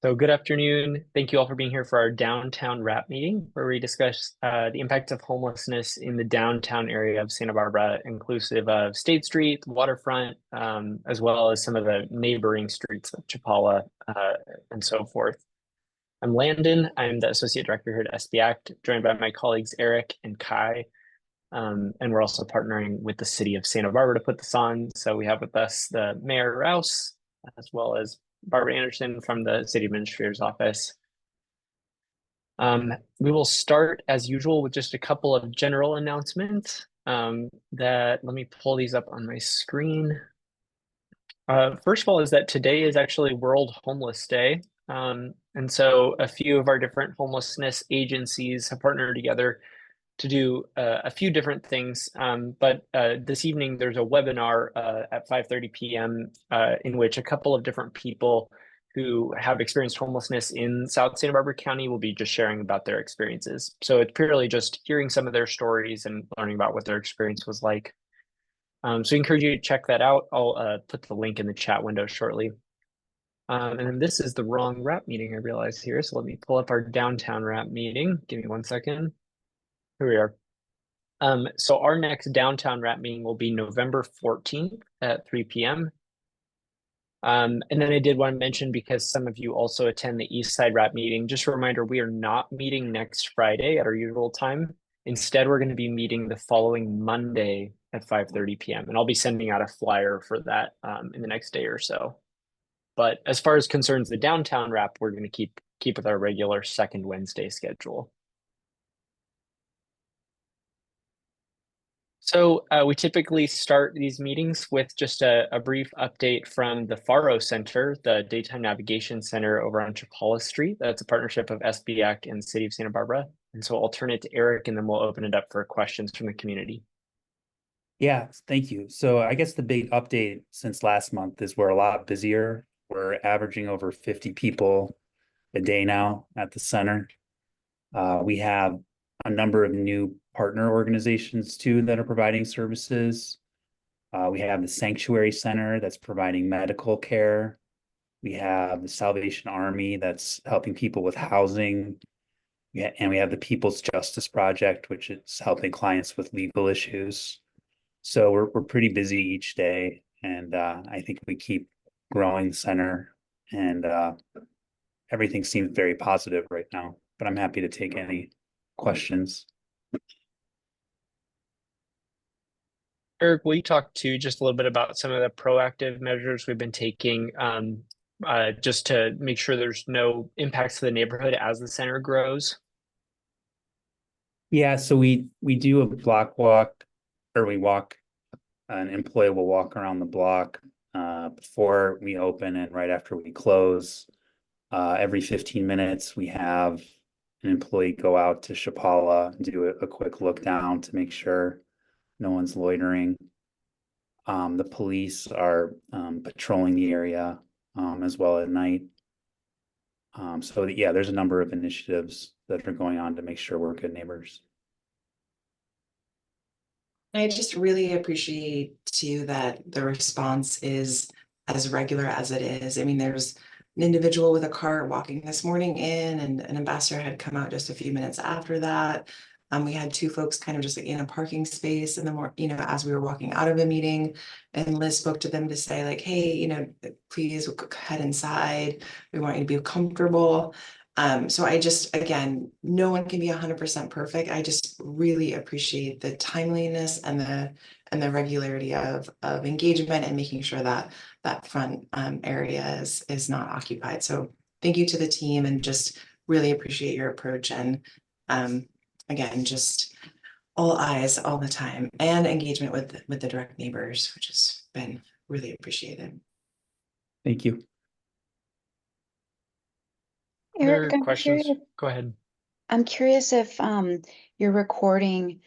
So good afternoon. Thank you all for being here for our downtown wrap meeting, where we discuss the impacts of homelessness in the downtown area of Santa Barbara, inclusive of State Street, the waterfront, as well as some of the neighboring streets of Chapala and so forth. I'm Landon. I'm the Associate Director here at SB Act, joined by my colleagues Eric and Kai. And we're also partnering with the city of Santa Barbara to put this on. So we have with us the Mayor Rouse, as well as Barbara Anderson from the City Administrator's Office. We will start as usual with just a couple of general announcements that let me pull these up on my screen. First of all, is that today is actually World Homeless Day. And so a few of our different homelessness agencies have partnered together to do a few different things. But this evening, there's a webinar at 5:30 p.m. In which a couple of different people who have experienced homelessness in South Santa Barbara County will be just sharing about their experiences. So it's purely just hearing some of their stories and learning about what their experience was like. So I encourage you to check that out. I'll put the link in the chat window shortly. And then this is the wrong wrap meeting, I realize here. So let me pull up our downtown wrap meeting. Give me one second. Here we are. So our next downtown wrap meeting will be November 14th at 3 p.m. And then I did want to mention, because some of you also attend the East Side wrap meeting, just a reminder, we are not meeting next Friday at our usual time. Instead, we're going to be meeting the following Monday at 5:30 p.m. And I'll be sending out a flyer for that in the next day or so. But as far as concerns the downtown wrap, we're going to keep with our regular second Wednesday schedule. So we typically start these meetings with just a brief update from the Faro Center, the Daytime Navigation Center over on Chapala Street. That's a partnership of SBAC and the City of Santa Barbara. And so I'll turn it to Eric, and then we'll open it up for questions from the community. Yeah, thank you. So I guess the big update since last month is we're a lot busier. We're averaging over 50 people a day now at the center. We have a number of new partner organizations too that are providing services. We have the Sanctuary Center that's providing medical care. We have the Salvation Army that's helping people with housing. Yeah, and we have the People's Justice Project, which is helping clients with legal issues. So we're pretty busy each day, and I think we keep growing the center, and everything seems very positive right now. But I'm happy to take any questions. Eric, will you talk to just a little bit about some of the proactive measures we've been taking just to make sure there's no impacts to the neighborhood as the center grows? Yeah, so we do a block walk, or we walk. An employee will walk around the block before we open and right after we close. Every 15 minutes, we have an employee go out to Chapala and do a quick look down to make sure no one's loitering. The police are patrolling the area as well at night. Yeah, there's a number of initiatives that are going on to make sure we're good neighbors. I just really appreciate too that the response is as regular as it is. I mean, there's an individual with a cart walking this morning in, and an ambassador had come out just a few minutes after that. We had two folks kind of just like in a parking space, and then more, as we were walking out of a meeting, and Liz spoke to them to say like, hey, please head inside. We want you to be comfortable. So I just, again, no one can be 100% perfect. I just really appreciate the timeliness and the regularity of engagement and making sure that that front area is not occupied. So thank you to the team, and just really appreciate your approach, and again, just all eyes all the time, and engagement with the direct neighbors, which has been really appreciated. Thank you. Other Eric, questions? Go ahead. I'm curious if you're recording.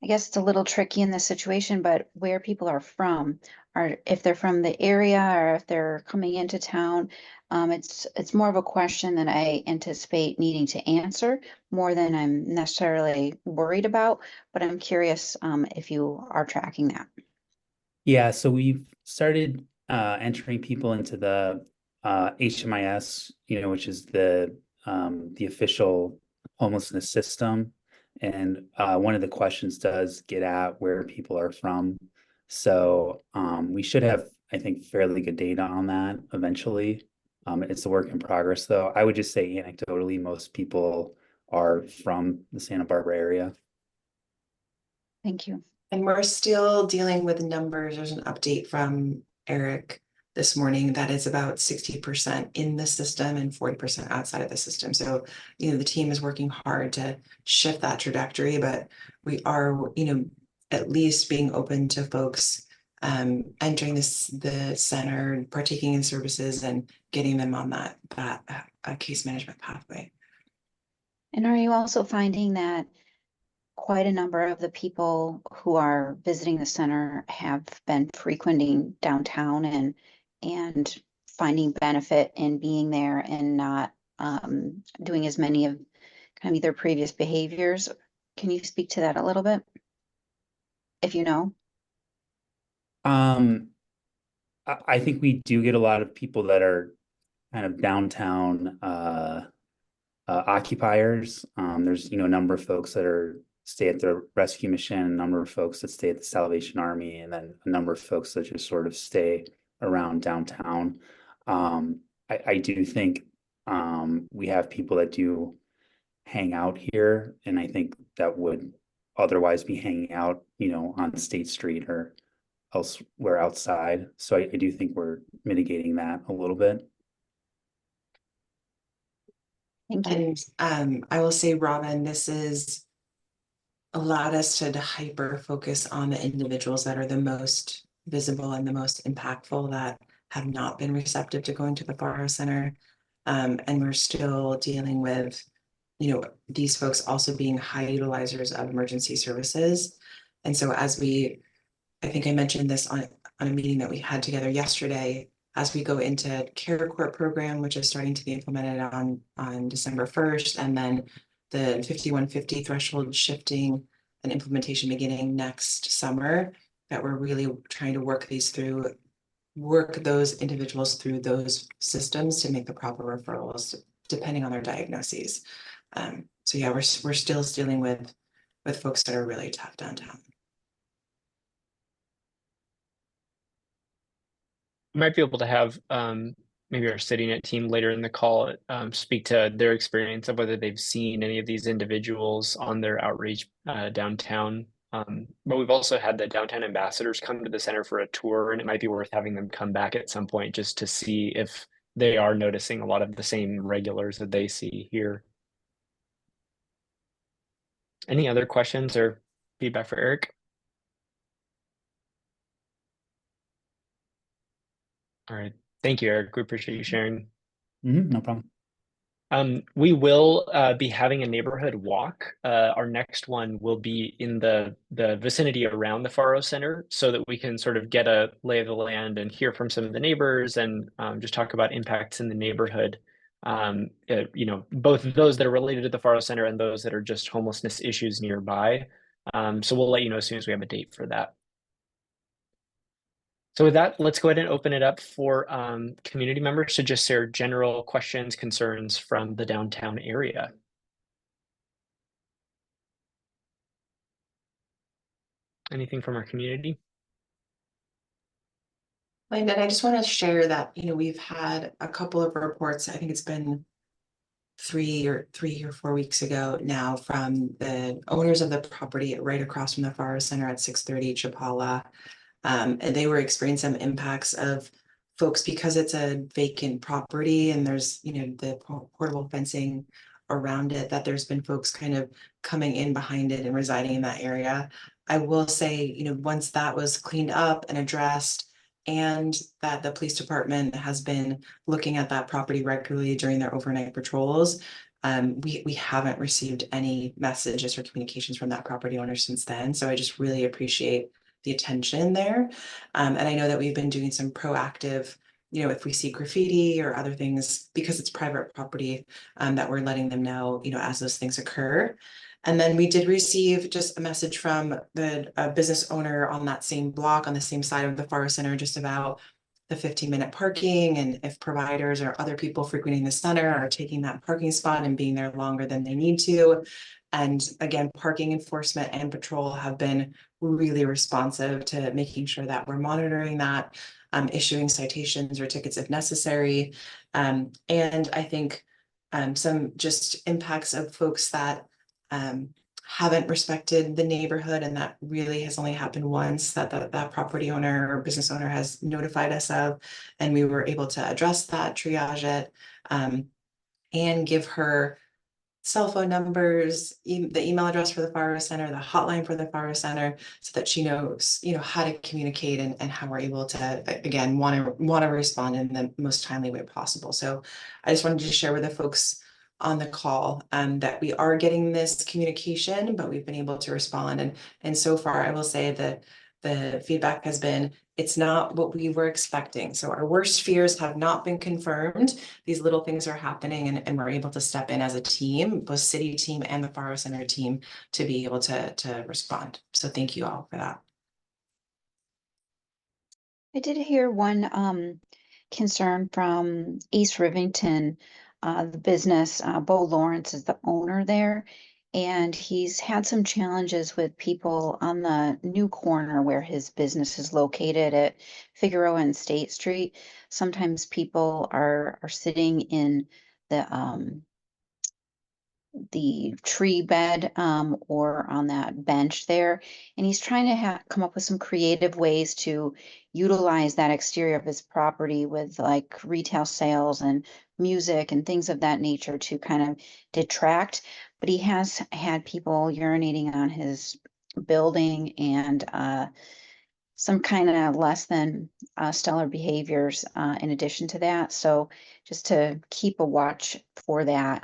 I guess it's a little tricky in this situation, but where people are from, or if they're from the area or if they're coming into town. It's more of a question that I anticipate needing to answer more than I'm necessarily worried about, but I'm curious if you are tracking that. Yeah, so we've started entering people into the HMIS, which is the official homelessness system. And one of the questions does get at where people are from. So we should have, I think, fairly good data on that eventually. It's a work in progress, though. I would just say anecdotally, most people are from the Santa Barbara area. Thank you. And we're still dealing with numbers. There's an update from Eric this morning that is about 60% in the system and 40% outside of the system. So, the team is working hard to shift that trajectory, but we are, at least being open to folks entering the center, partaking in services and getting them on that case management pathway. And are you also finding that quite a number of the people who are visiting the center have been frequenting downtown and finding benefit in being there and not doing as many of kind of their previous behaviors? Can you speak to that a little bit? If you know. I think we do get a lot of people that are kind of downtown occupiers. There's, a number of folks that stay at the rescue mission, a number of folks that stay at the Salvation Army, and then a number of folks that just sort of stay around downtown. I do think we have people that do hang out here, and I think that would otherwise be hanging out, on State Street or elsewhere outside. So I do think we're mitigating that a little bit. Thank you. And I will say, Robin, this is allowed us to hyper focus on the individuals that are the most visible and the most impactful that have not been receptive to going to the Faro Center. And we're still dealing with, these folks also being high utilizers of emergency services. And so I think I mentioned this on a meeting that we had together yesterday, as we go into Care Court program, which is starting to be implemented on December 1st, and then the 5150 threshold shifting and implementation beginning next summer, that we're really trying to work those individuals through those systems to make the proper referrals depending on their diagnoses. So yeah, we're still dealing with folks that are really tough downtown. We might be able to have maybe our CityNet team later in the call speak to their experience of whether they've seen any of these individuals on their outreach downtown. But we've also had the downtown ambassadors come to the center for a tour, and it might be worth having them come back at some point just to see if they are noticing a lot of the same regulars that they see here. Any other questions or feedback for Eric? All right. Thank you, Eric. We appreciate you sharing. No problem. We will be having a neighborhood walk. Our next one will be in the vicinity around the Faro Center so that we can sort of get a lay of the land and hear from some of the neighbors and just talk about impacts in the neighborhood. Both of those that are related to the Faro Center and those that are just homelessness issues nearby. So we'll let you know as soon as we have a date for that. So with that, let's go ahead and open it up for community members to just share general questions, concerns from the downtown area. Anything from our community? Landon, I just want to share that, we've had a couple of reports. I think it's been 3 or 4 weeks ago now, from the owners of the property right across from the Faro Center at 630 Chapala. And they were experiencing some impacts of folks, because it's a vacant property and there's, the portable fencing around it, that there's been folks kind of coming in behind it and residing in that area. I will say, once that was cleaned up and addressed, and that the police department has been looking at that property regularly during their overnight patrols, we haven't received any messages or communications from that property owner since then. So I just really appreciate the attention there. And I know that we've been doing some proactive, if we see graffiti or other things, because it's private property, that we're letting them know, as those things occur. And then we did receive just a message from the business owner on that same block, on the same side of the Faro Center, just about the 15-minute parking, and if providers or other people frequenting the center are taking that parking spot and being there longer than they need to. And again, parking enforcement and patrol have been really responsive to making sure that we're monitoring that, issuing citations or tickets if necessary. And I think some just impacts of folks that haven't respected the neighborhood, and that really has only happened once, that property owner or business owner has notified us of, and we were able to address that, triage it, and give her cell phone numbers, the email address for the Faro Center, the hotline for the Faro Center, so that she knows, how to communicate and how we're able to, again, want to respond in the most timely way possible. So I just wanted to share with the folks on the call that we are getting this communication, but we've been able to respond. And so far, I will say that the feedback has been, it's not what we were expecting. So our worst fears have not been confirmed. These little things are happening, and we're able to step in as a team, both city team and the Faro Center team, to be able to respond. So thank you all for that. I did hear one concern from East Rivington, the business. Bo Lawrence is the owner there, and he's had some challenges with people on the new corner where his business is located at Figueroa and State Street. Sometimes people are sitting in the tree bed or on that bench there, and he's trying to come up with some creative ways to utilize that exterior of his property with like retail sales and music and things of that nature to kind of detract. But he has had people urinating on his building and some kind of less than stellar behaviors in addition to that. So just to keep a watch for that.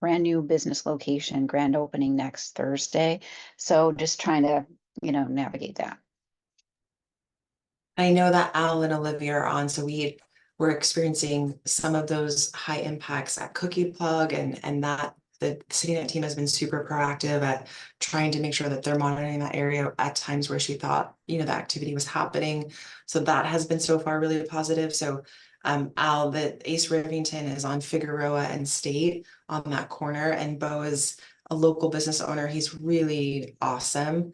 Brand new business location, grand opening next Thursday. So just trying to, navigate that. I know that Al and Olivia are on, so we're experiencing some of those high impacts at Cookie Plug, and that the CityNet team has been super proactive at trying to make sure that they're monitoring that area at times where she thought, the activity was happening. So that has been so far really positive. So Al, the East Rivington is on Figueroa and State on that corner, and Bo is a local business owner. He's really awesome.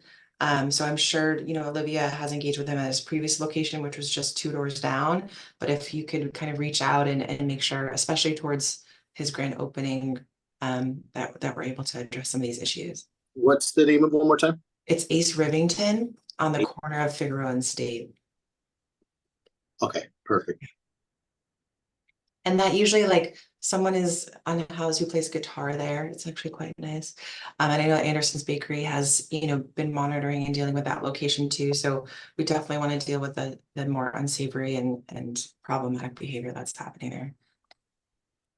So I'm sure, Olivia has engaged with him at his previous location, which was just 2 doors down. But if you could kind of reach out and make sure, especially towards his grand opening, that we're able to address some of these issues. What's the name of it one more time? It's East Rivington on the corner of Figueroa and State. Okay, perfect. And that usually, like, someone is on a house who plays guitar there. It's actually quite nice. And I know Anderson's Bakery has, been monitoring and dealing with that location too. So we definitely want to deal with the more unsavory and problematic behavior that's happening there.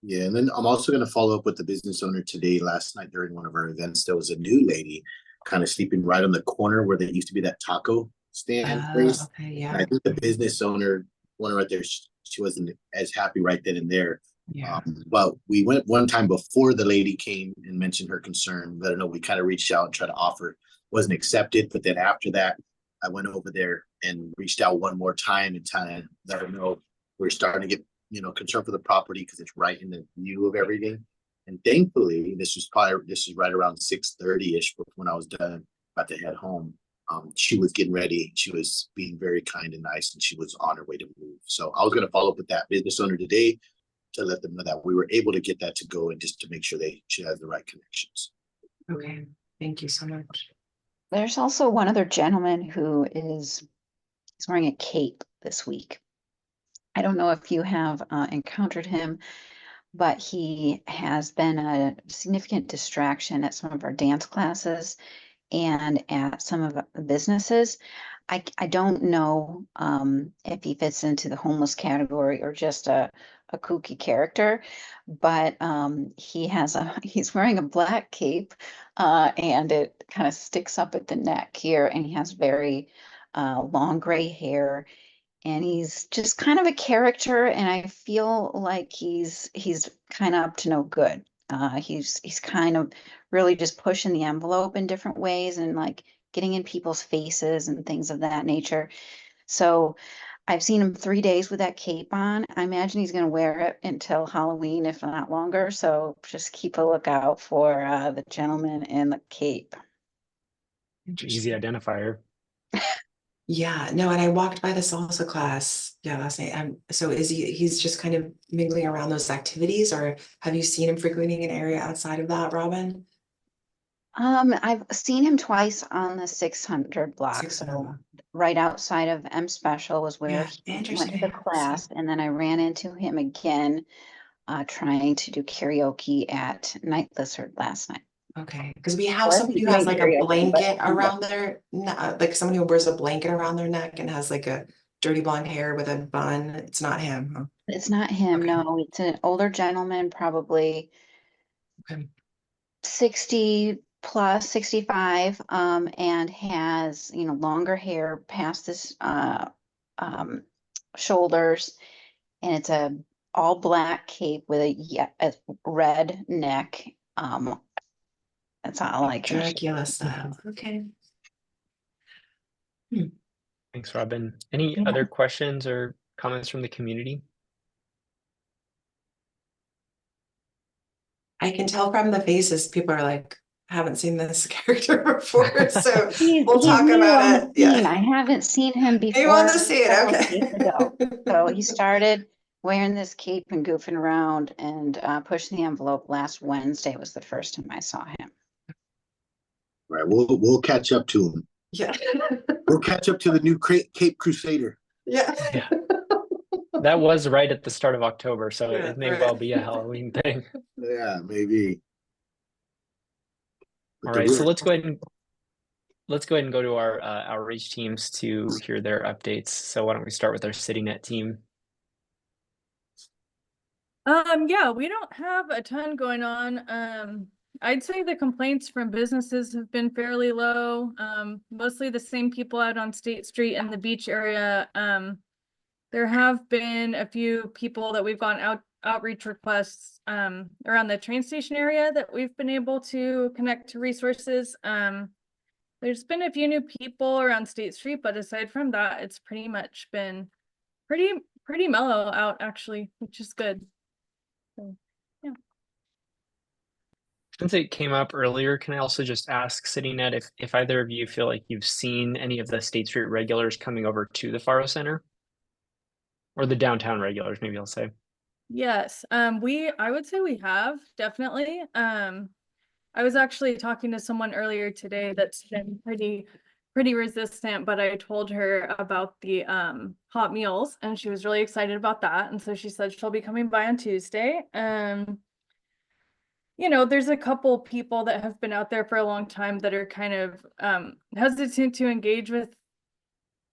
Yeah, and then I'm also going to follow up with the business owner today. Last night during one of our events, there was a new lady kind of sleeping right on the corner where there used to be that taco stand place. Okay, yeah. And I think the business owner, one right there, she wasn't as happy right then and there. Yeah. But we went one time before the lady came and mentioned her concern. Let her know we kind of reached out and tried to offer. Wasn't accepted. But then after that, I went over there and reached out one more time and kind of let her know we're starting to get concerned for the property because it's right in the view of everything. And thankfully, this is right around 6:30ish when I was done, about to head home. She was getting ready. She was being very kind and nice, and she was on her way to move. So I was going to follow up with that business owner today to let them know that we were able to get that to go, and just to make sure she has the right connections. Okay, thank you so much. There's also one other gentleman who he's wearing a cape this week. I don't know if you have encountered him, but he has been a significant distraction at some of our dance classes and at some of the businesses. I don't know if he fits into the homeless category or just a kooky character, but he's wearing a black cape and it kind of sticks up at the neck here, and he has very long gray hair. And he's just kind of a character, and I feel like he's kind of up to no good. He's kind of really just pushing the envelope in different ways and like getting in people's faces and things of that nature. So I've seen him 3 days with that cape on. I imagine he's gonna wear it until Halloween, if not longer. So just keep a lookout for the gentleman in the cape. Easy identifier. Yeah, no, and I walked by the salsa class, yeah, last night. So he's just kind of mingling around those activities, or have you seen him frequenting an area outside of that, Robin? I've seen him twice on the 600 block. 600 So block. right outside of M Special was where Yeah, he went to interesting. the class, and then I ran into him again trying to do karaoke at Night Lizard last night. Okay, because we have Well, somebody he's who has doing like a karaoke, but- blanket around their, like someone who wears a blanket around their neck and has like a dirty blonde hair with a bun. It's not him, huh? It's not him, Okay. no. It's an older gentleman, probably Okay. 60 plus, 65, and has, longer hair past his um, shoulders, and it's a all black cape with a red neck. That's all I can. Dracula style, okay. Thanks, Robin. Any Yeah. other questions or comments from the community? I can tell from the faces, people are like, haven't seen this character before, so He's we'll talk new about on it. the scene. Yeah. I haven't seen him before. You want to see several it, days ago. So he okay. started wearing this cape and goofing around and pushing the envelope last Wednesday was the first time I saw him. Right, we'll catch up to him. Yeah. We'll catch up to the new Cape Crusader. Yeah. Yeah. That was right at the start of October, so Yeah, it may right. well be a Halloween thing. Yeah, maybe. All right, so let's go ahead and go to our outreach teams to hear their updates. So why don't we start with our CityNet team? Yeah, we don't have a ton going on. I'd say the complaints from businesses have been fairly low. Mostly the same people out on State Street and the beach area. There have been a few people that we've gotten outreach requests around the train station area that we've been able to connect to resources. There's been a few new people around State Street, but aside from that, it's pretty much been pretty mellow out actually, which is good. So, yeah. Since it came up earlier, can I also just ask CityNet if either of you feel like you've seen any of the State Street regulars coming over to the Faro Center? Or the downtown regulars, maybe I'll say. Yes, I would say we have definitely. I was actually talking to someone earlier today that's been pretty resistant, but I told her about the hot meals and she was really excited about that. And so she said she'll be coming by on Tuesday. There's a couple people that have been out there for a long time that are kind of hesitant to engage with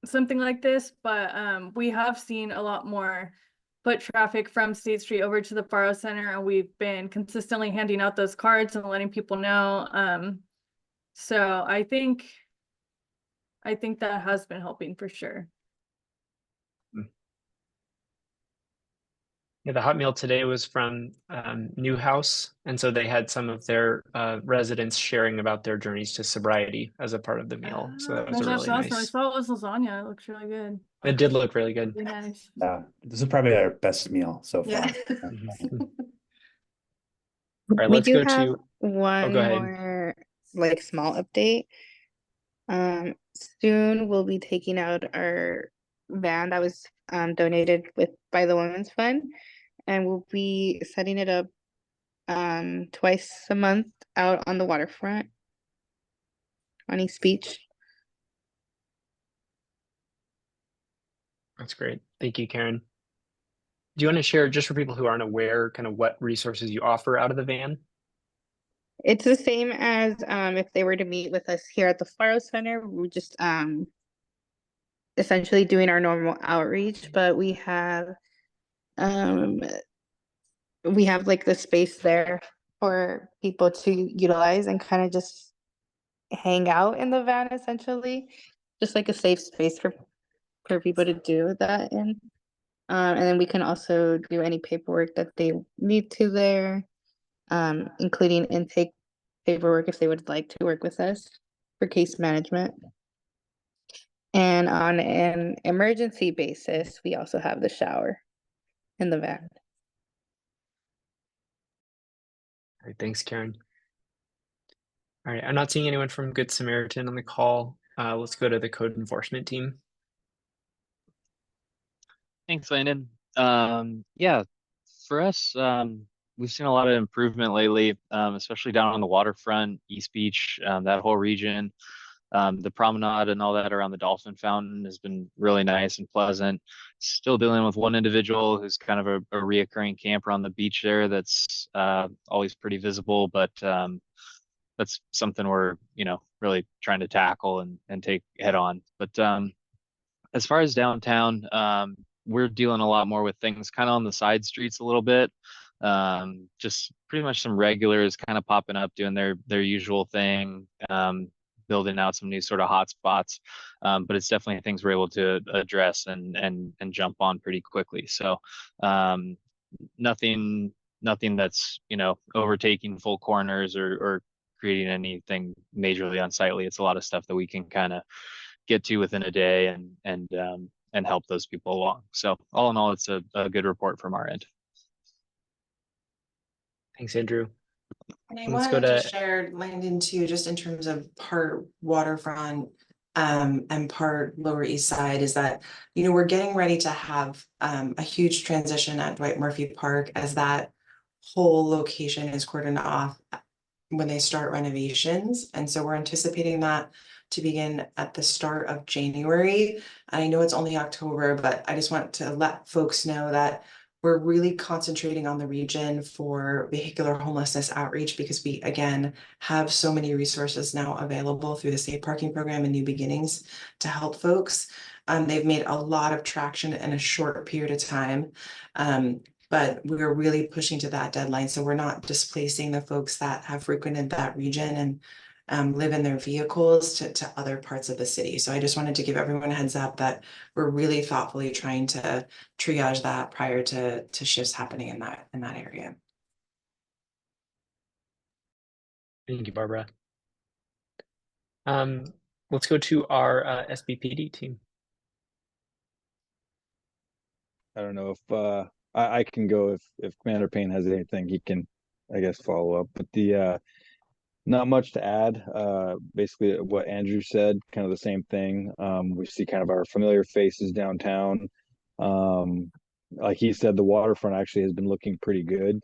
something like this, but we have seen a lot more foot traffic from State Street over to the Faro Center, and we've been consistently handing out those cards and letting people know. So I think that has been helping for sure. Yeah, the hot meal today was from Newhouse, and so they had some of their residents sharing about their journeys to sobriety as a part of the meal. So that was a That's really awesome. I nice. saw it was lasagna. It looks really good. It did look really good. Really nice. This is probably our best meal so far. Yeah. All right, We let's do go have to. one go ahead. more like small update. Soon we'll be taking out our van that was donated by the Women's Fund, and we'll be setting it up twice a month out on the waterfront on East Beach. That's great. Thank you, Karen. Do you want to share, just for people who aren't aware, kind of what resources you offer out of the van? It's the same as if they were to meet with us here at the Faro Center. We're just essentially doing our normal outreach, but we have like the space there for people to utilize and kind of just hang out in the van, essentially, just like a safe space for people to do that in. And then we can also do any paperwork that they need to there, including intake paperwork if they would like to work with us for case management. And on an emergency basis, we also have the shower in the van. All right, thanks, Karen. All right, I'm not seeing anyone from Good Samaritan on the call. Let's go to the code enforcement team. Thanks, Landon. Yeah, for us, we've seen a lot of improvement lately, especially down on the waterfront, East Beach, that whole region. The promenade and all that around the Dolphin Fountain has been really nice and pleasant. Still dealing with one individual who's kind of a reoccurring camper on the beach there that's always pretty visible, but that's something we're, really trying to tackle and take head on. But as far as downtown, we're dealing a lot more with things kind of on the side streets a little bit. Just pretty much some regulars kind of popping up, doing their usual thing, building out some new sort of hotspots. But it's definitely things we're able to address and jump on pretty quickly. So nothing that's, overtaking full corners or creating anything majorly unsightly. It's a lot of stuff that we can kind of get to within a day and help those people along. So all in all, it's a good report from our end. Thanks, Andrew. And I Let's go wanted to to- share, Landon, too, just in terms of part waterfront and part Lower East Side, is that, we're getting ready to have a huge transition at Dwight Murphy Park as that whole location is cordoned off when they start renovations. And so we're anticipating that to begin at the start of January. And I know it's only October, but I just want to let folks know that we're really concentrating on the region for vehicular homelessness outreach, because we, again, have so many resources now available through the Safe Parking Program and New Beginnings to help folks. They've made a lot of traction in a short period of time. But we're really pushing to that deadline, so we're not displacing the folks that have frequented that region and live in their vehicles to other parts of the city. So I just wanted to give everyone a heads up that we're really thoughtfully trying to triage that prior to shifts happening in that area. Thank you, Barbara. Let's go to our SBPD team. I don't know if I can go if Commander Payne has anything, he can, I guess, follow up. But the not much to add. Basically what Andrew said, kind of the same thing. We see kind of our familiar faces downtown. Like he said, the waterfront actually has been looking pretty good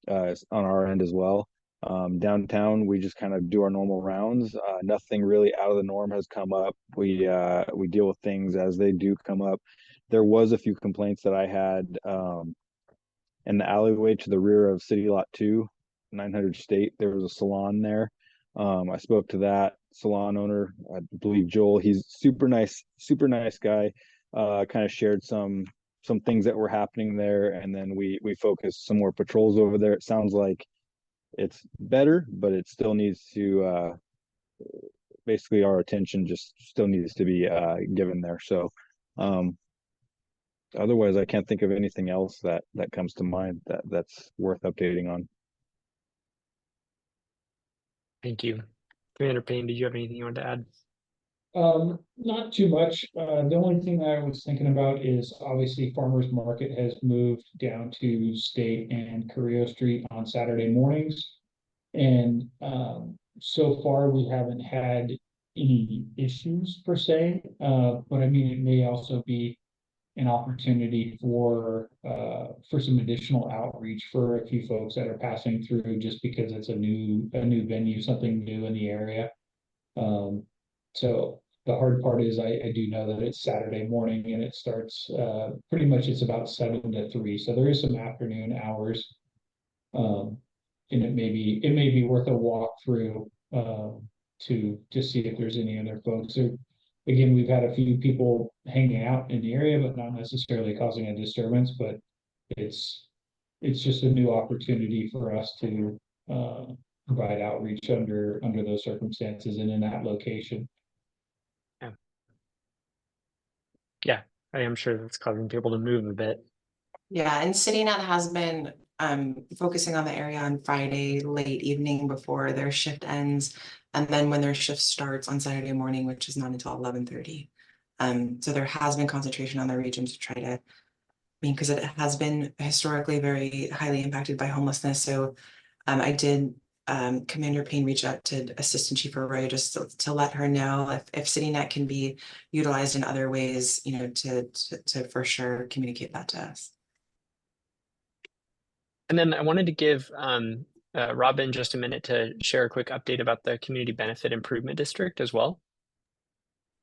on our end as well. Downtown, we just kind of do our normal rounds. Nothing really out of the norm has come up. We deal with things as they do come up. There was a few complaints that I had in the alleyway to the rear of City Lot 2, 900 State. There was a salon there. I spoke to that salon owner, I believe Joel. He's super nice guy. Kind of shared some things that were happening there, and then we focused some more patrols over there. It sounds like it's better, but it still needs to basically our attention just still needs to be given there. So otherwise I can't think of anything else that comes to mind that's worth updating on. Thank you. Commander Payne, did you have anything you wanted to add? Not too much. The only thing I was thinking about is obviously Farmers Market has moved down to State and Carrillo Street on Saturday mornings. And so far we haven't had any issues per se. But I mean, it may also be an opportunity for some additional outreach for a few folks that are passing through, just because it's a new venue, something new in the area. So the hard part is I do know that it's Saturday morning and it starts pretty much, it's about 7 to 3. So there is some afternoon hours. And it may be worth a walk through to see if there's any other folks. So again, we've had a few people hanging out in the area, but not necessarily causing a disturbance, but it's just a new opportunity for us to provide outreach under those circumstances and in that location. Yeah, I am sure that's causing people to move a bit. Yeah, and CityNet has been focusing on the area on Friday late evening before their shift ends, and then when their shift starts on Saturday morning, which is not until 11:30. So there has been concentration on the region to try to, I mean, because it has been historically very highly impacted by homelessness. So I did, Commander Payne reach out to Assistant Chief Arroyo just to let her know if CityNet can be utilized in other ways, you know, to for sure communicate that to us. And then I wanted to give Robin just a minute to share a quick update about the Community Benefit Improvement District as well.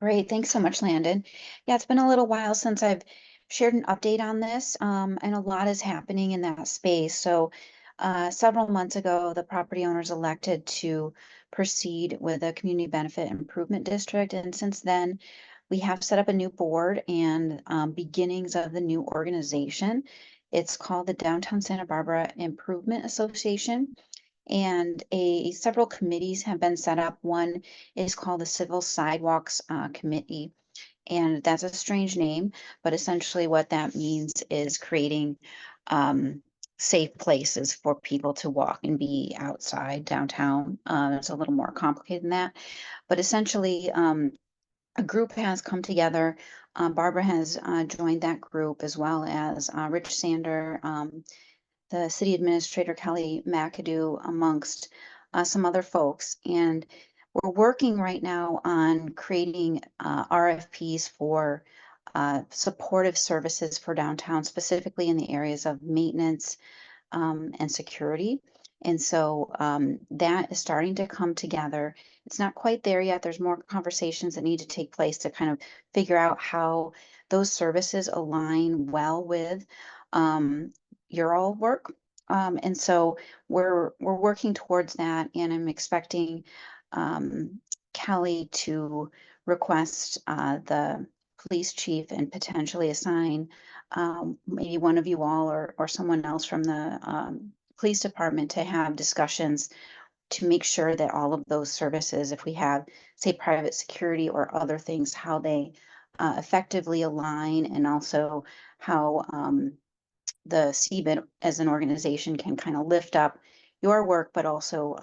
Great, thanks so much, Landon. Yeah, it's been a little while since I've shared an update on this, and a lot is happening in that space. So several months ago, the property owners elected to proceed with a community benefit improvement district. And since then, we have set up a new board and beginnings of the new organization. It's called the Downtown Santa Barbara Improvement Association. And several committees have been set up. One is called the Civil Sidewalks Committee. And that's a strange name, but essentially what that means is creating safe places for people to walk and be outside downtown. It's a little more complicated than that, but essentially a group has come together. Barbara has joined that group, as well as Rich Sander, the city administrator, Kelly McAdoo, amongst some other folks. And we're working right now on creating RFPs for supportive services for downtown, specifically in the areas of maintenance and security. And so that is starting to come together. It's not quite there yet. There's more conversations that need to take place to kind of figure out how those services align well with your all work. And so we're working towards that, and I'm expecting Kelly to request the police chief and potentially assign maybe one of you all or someone else from the police department to have discussions to make sure that all of those services, if we have, say, private security or other things, how they effectively align, and also how the CBIT as an organization can kind of lift up your work, but also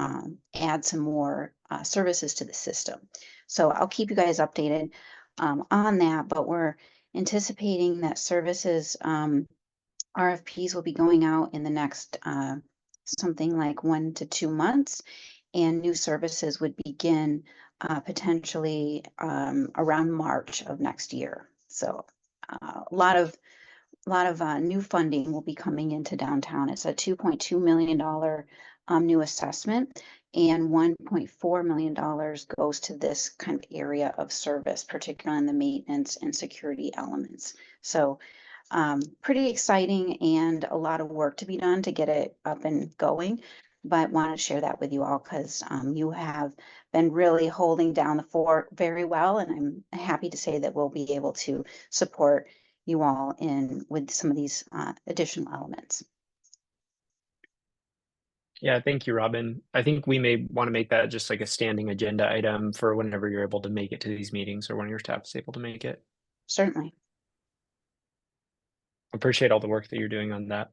add some more services to the system. So I'll keep you guys updated on that, but we're anticipating that services RFPs will be going out in the next something like 1 to 2 months, and new services would begin potentially around March of next year. So a lot of new funding will be coming into downtown. It's a $2.2 million new assessment, and $1.4 million goes to this kind of area of service, particularly in the maintenance and security elements. So pretty exciting, and a lot of work to be done to get it up and going. But wanted to share that with you all because you have been really holding down the fort very well, and I'm happy to say that we'll be able to support you all in with some of these additional elements. Yeah, thank you, Robin. I think we may want to make that just like a standing agenda item for whenever you're able to make it to these meetings, or when your staff is able to make it. Certainly. Appreciate all the work that you're doing on that.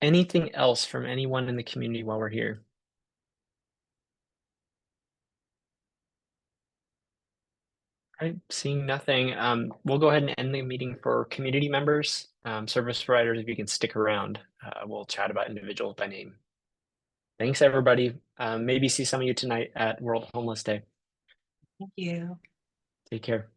Anything else from anyone in the community while we're here? All right, seeing nothing, we'll go ahead and end the meeting for community members. Service providers, if you can stick around, we'll chat about individuals by name. Thanks, everybody. Maybe see some of you tonight at World Homeless Day. Thank you. Take care.